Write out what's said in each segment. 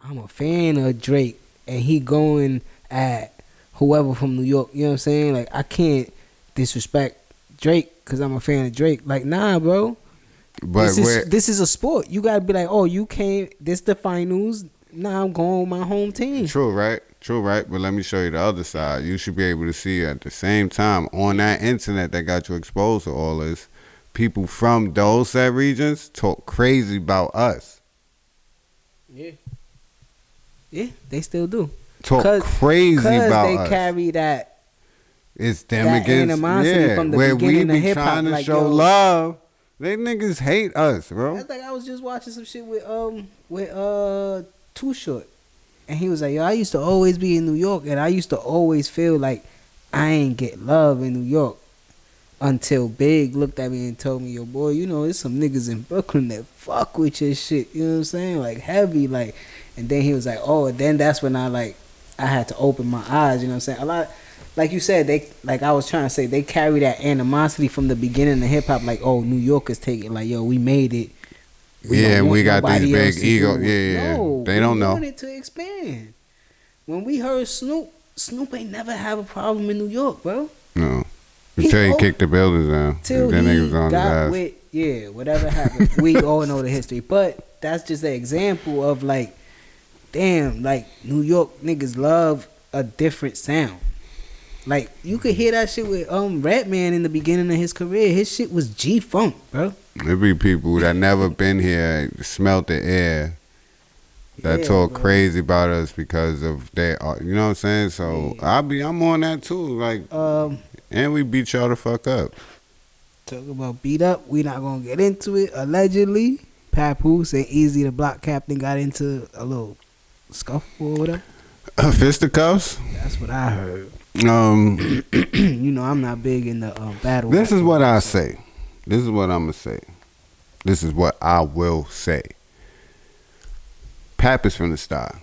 I'm a fan of Drake, and he going at whoever from New York. You know what I'm saying? Like, I can't disrespect Drake because I'm a fan of Drake. Like, nah, bro. But this is a sport. You gotta be like, oh, you came. This the finals. Nah, I'm going with my home team. True, right? True, right? But let me show you the other side. You should be able to see at the same time on that internet that got you exposed to all this. People from those said regions talk crazy about us. Yeah. Yeah, they still do. Talk crazy about they us. carry that. It's them that against animosity from the where we beginning of be hip-hop, trying to like, show yo, love. They niggas hate us, bro. That's like I was just watching some shit with Too Short, and he was like, yo, I used to always be in New York, and I used to always feel like I ain't get love in New York until Big looked at me and told me, yo, boy, you know, there's some niggas in Brooklyn that fuck with your shit. You know what I'm saying? Like, heavy, like. And then he was like, oh, then that's when I had to open my eyes. You know what I'm saying? A lot. Like you said, I was trying to say, they carry that animosity from the beginning of hip hop. Like, oh, New Yorkers take it. Like, yo, we made it. We got these big ego. Yeah. No, they don't know. We wanted to expand. When we heard Snoop ain't never have a problem in New York, bro. No. Until he kicked the buildings down. Till then he niggas on got his ass. whatever happened. We all know the history. But that's just an example of, like, damn, like, New York niggas love a different sound. Like, you could hear that shit with Redman in the beginning of his career. His shit was G-Funk, bro. There be people that never been here, smelt the air, that talk crazy about us because of their art. You know what I'm saying? So I'm on that too. Like, and we beat y'all the fuck up. Talk about beat up. We not gonna get into it. Allegedly, Papoose and Easy the Block Captain got into a little scuffle or whatever. Fisticuffs? That's what I heard. You know, I'm not big in the battle. This is what I say. This is what I'm gonna say. This is what I will say. Pap is from the style.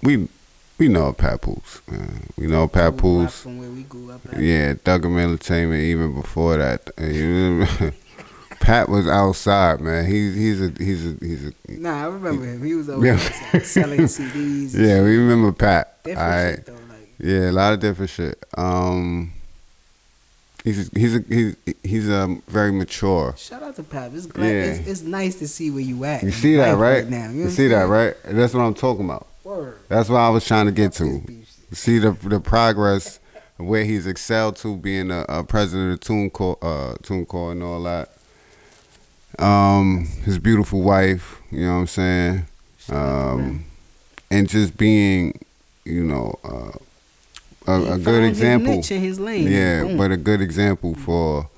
We know Papoose. We know Papoose. From where we grew up at. Yeah, Thugger Entertainment. Even before that, Pat was outside, man. He's a. Nah, I remember him. He was over there selling CDs. Yeah, we remember Pat. Different shit though, like. Yeah, a lot of different shit. He's very mature. Shout out to Pat. It's nice to see where you at. You see that, right? Now. You see that, right? That's what I'm talking about. Word. That's what I was trying to get to. See the progress of where he's excelled to, being a president of TuneCore and all that. His beautiful wife, you know what I'm saying, and just being, you know, a good example. His niche in his lane. But a good example for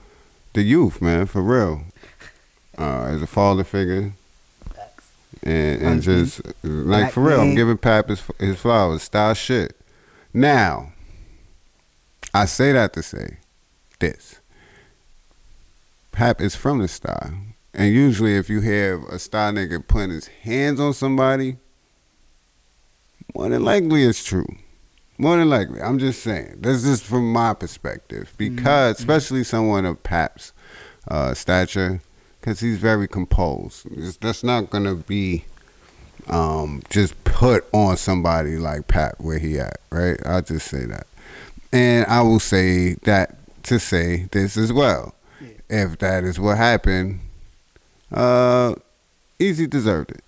the youth, man, for real. As a father figure, and just like for real, I'm giving Pap his flowers, style shit. Now, I say that to say this: Pap is from the style. And usually if you have a style nigga putting his hands on somebody, more than likely it's true. More than likely. I'm just saying. This is from my perspective. Because, especially someone of Pap's stature, because he's very composed. That's not going to be just put on somebody like Pap where he at, right? I'll just say that. And I will say that to say this as well. Yeah. If that is what happened, Easy deserved it.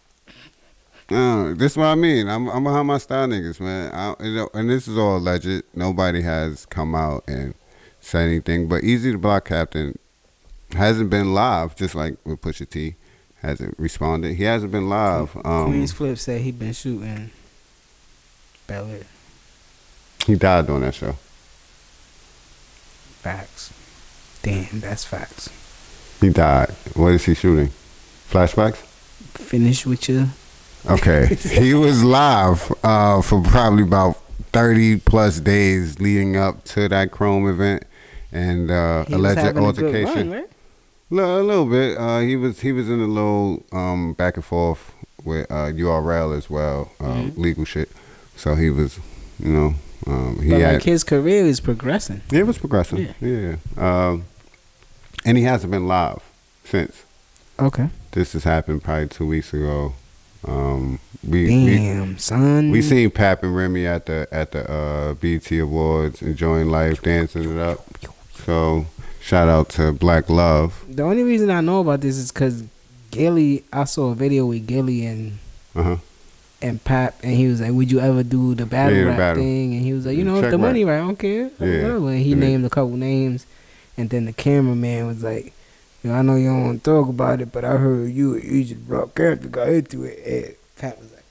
This is what I mean. I'm behind my style niggas, man. And this is all alleged. Nobody has come out and said anything. But Easy the Block Captain hasn't been live, just like with Pusha T. Hasn't responded. He hasn't been live. Queen's Flip said he been shooting Bel Air. He died on that show. Facts. Damn, that's facts. He died. What is he shooting? Flashbacks? Finish with you. Okay. He was live for probably about 30 plus days leading up to that Chrome event and alleged altercation. Run, right? A little bit. He was in a little back and forth with URL as well, legal shit. So he was, you know, his career is progressing. It was progressing. Yeah. And he hasn't been live since. Okay. This has happened probably 2 weeks ago. Damn, son. We seen Pap and Remy at the BET Awards, enjoying life, dancing it up. So shout out to Black Love. The only reason I know about this is because Gilly. I saw a video with Gilly and Pap, and he was like, "Would you ever do the battle rap thing?" And he was like, "You know, if the money right, I don't care." Whatever. And he named a couple names, and then the cameraman was like, "You know, I know you don't want to talk about it, but I heard you and Egypt Rock Character got into it." And Pat was like,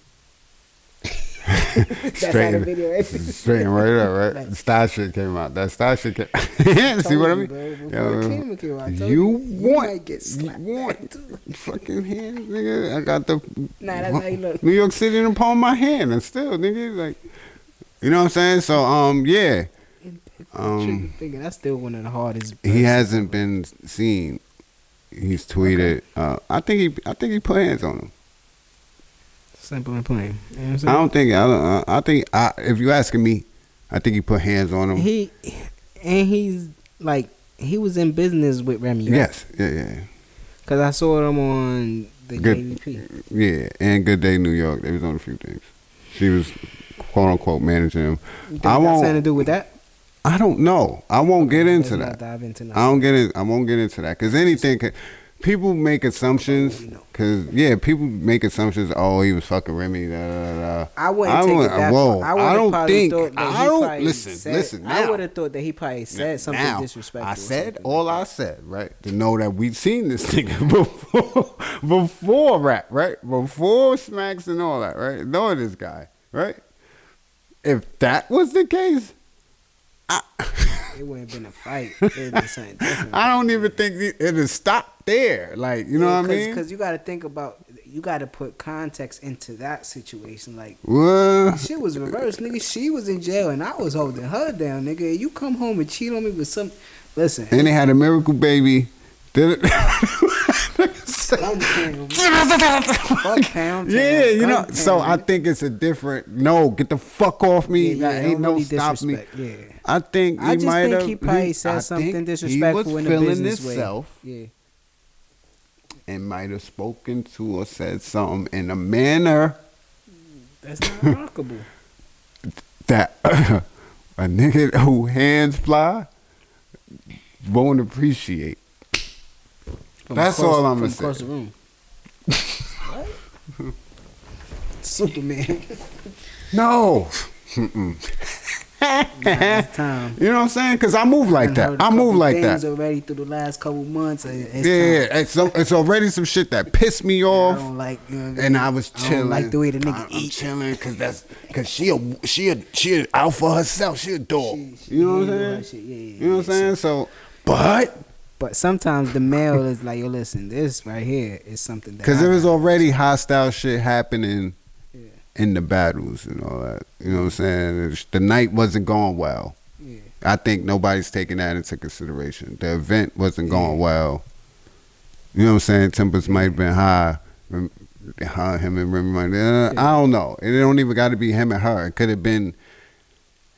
straighten right up, right? The style shit came out. That style shit came see what I mean? You might get slapped. Fucking hand, nigga. I got the that's how you look. New York City in the palm of my hand, and still, nigga, like, you know what I'm saying? So, yeah. That's still one of the hardest. He hasn't been seen. He's tweeted. I think he put hands on him. Simple and plain. You know what I'm saying? I think if you asking me, I think he put hands on him. He's like, he was in business with Remy. Right? Yes, yeah. Cause I saw him on the JVP. Yeah, and Good Day New York. They was on a few things. She was quote unquote managing him. You think that's something to do with that? I don't know. I won't get into that. I won't get into that because anything. People make assumptions, cause people make assumptions. Oh, he was fucking Remy. I wouldn't take it that far. I don't think. I don't listen. I would have thought that he probably said something disrespectful. I said all I said, right? To know that we've seen this nigga before rap, right? Before Smacks and all that, right? Knowing this guy, right? If that was the case, it wouldn't have been a fight. It would have been something different. I don't even think it'd stop there. Like, you know what I mean? Because you got to think about, you got to put context into that situation. Like, shit was reversed, nigga. She was in jail and I was holding her down, nigga. You come home and cheat on me with some. Listen. And they had a miracle baby. Did it? Yeah, you know. So I think it's a different. No, get the fuck off me. Ain't no stop me. Yeah. I think he might have. He probably said something disrespectful in a business way. Yeah. And might have spoken to or said something in a manner that's not remarkable. That a nigga who hands fly won't appreciate. That's all I'm gonna say. Across the room. What? Superman. No. Time. You know what I'm saying? Because I move like that. I move like that. Already through the last couple months. It's already some shit that pissed me off. I don't like. You know what I mean? And I was chilling. I don't like the way the nigga eat. I'm chilling because she out for herself. She a dog. You know what I'm saying? You know what I'm saying? So, But sometimes the male is like, yo, listen, this right here is something that. Because there was already hostile shit happening in the battles and all that. You know what I'm saying? The night wasn't going well. Yeah. I think nobody's taking that into consideration. The event wasn't going well. You know what I'm saying? Tempers might have been high. Him and Remy. I don't know. It don't even got to be him and her. It could have been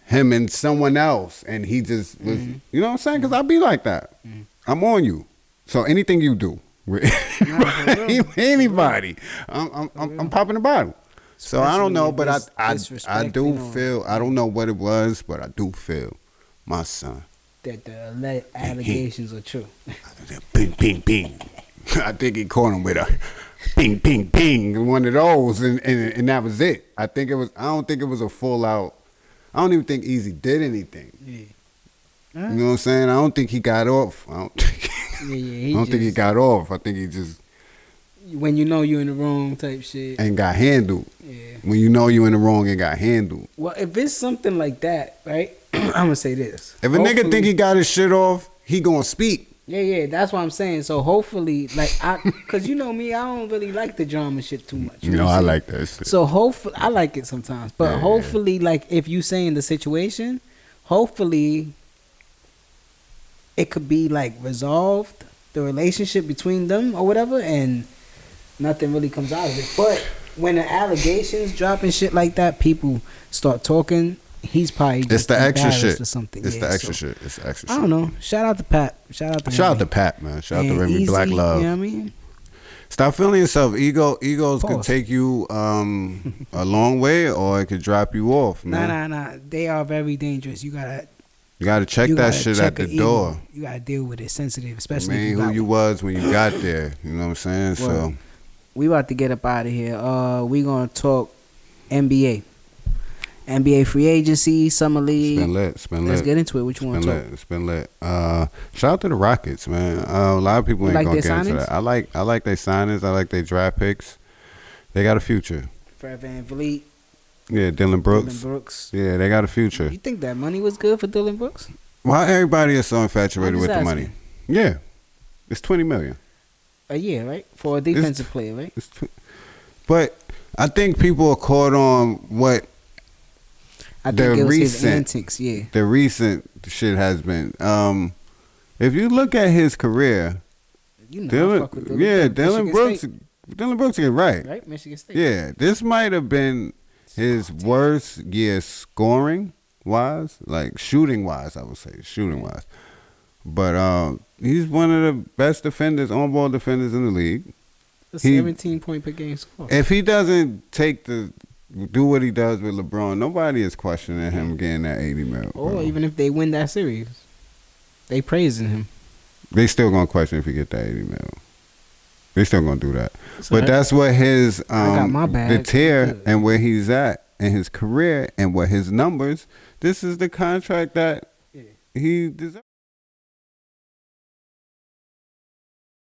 him and someone else. And he just was, you know what I'm saying? Because I be like that. I'm on you. So anything you do with anybody, I'm popping the bottle. So I don't know, but I do feel, I don't know what it was, but I do feel, my son, that the allegations are true. Ping, ping, ping. I think he caught him with a ping, ping, ping, one of those, and that was it. I don't think it was a full out. I don't even think Easy did anything. Yeah. You know what I'm saying? I don't think he got off. I don't think he got off. I think he just. When you know you in the wrong type shit. And got handled. Yeah. When you know you in the wrong and got handled. Well, if it's something like that, right? I'm going to say this. If a nigga think he got his shit off, he going to speak. Yeah, that's what I'm saying. So hopefully, like, because you know me, I don't really like the drama shit too much. You know I like that shit. So hopefully, I like it sometimes. But hopefully, like, if you say in the situation, hopefully it could be, like, resolved, the relationship between them or whatever, and nothing really comes out of it. But when the allegations drop and shit like that, people start talking. He's probably just the extra shit or something. It's the extra shit. It's the extra shit. I don't know. Shout out to Pat. Shout out to Pat, man. Shout out to Remy Easy, Black Love. You know what I mean? Stop feeling yourself. Egos could Pause. take you a long way, or it could drop you off, man. Nah. They are very dangerous. You gotta check you that gotta shit check at the an ego. door. You gotta deal with it sensitive, especially if Man, you who got you one. was when you got there. You know what I'm saying? So Word. We about to get up out of here. We gonna talk NBA. NBA free agency, summer league. it's been lit. Let's get into it. What you want to talk? It's been lit. Shout out to the Rockets, man. A lot of people ain't like gonna their get into signings? that. I like their signings. I like their draft picks. They got a future. Fred VanVleet, Yeah, Dylan Brooks. Dylan Brooks. Yeah, they got a future. You think that money was good for Dylan Brooks? Why everybody is so infatuated I'm with just the money? Yeah, it's $20 million. A year, right? For a defensive player, right? But I think people are caught on what I think it was his antics, yeah. the recent shit has been. If you look at his career, You know, I fuck with Dylan Brooks. State, Dylan Brooks is right. right? Michigan State. Yeah, this might have been his worst year scoring wise, like shooting wise, I would say, shooting wise. But he's one of the best defenders, on ball defenders in the league. A 17-point per game score. If he doesn't do what he does with LeBron, nobody is questioning him getting that 80 mil. Or even if they win that series, they praising him. They still gonna question if he get that 80 mil. They still gonna do that. So But that's what his I got my bag. the tier Good. and where he's at in his career and what his numbers. This is the contract that he deserves.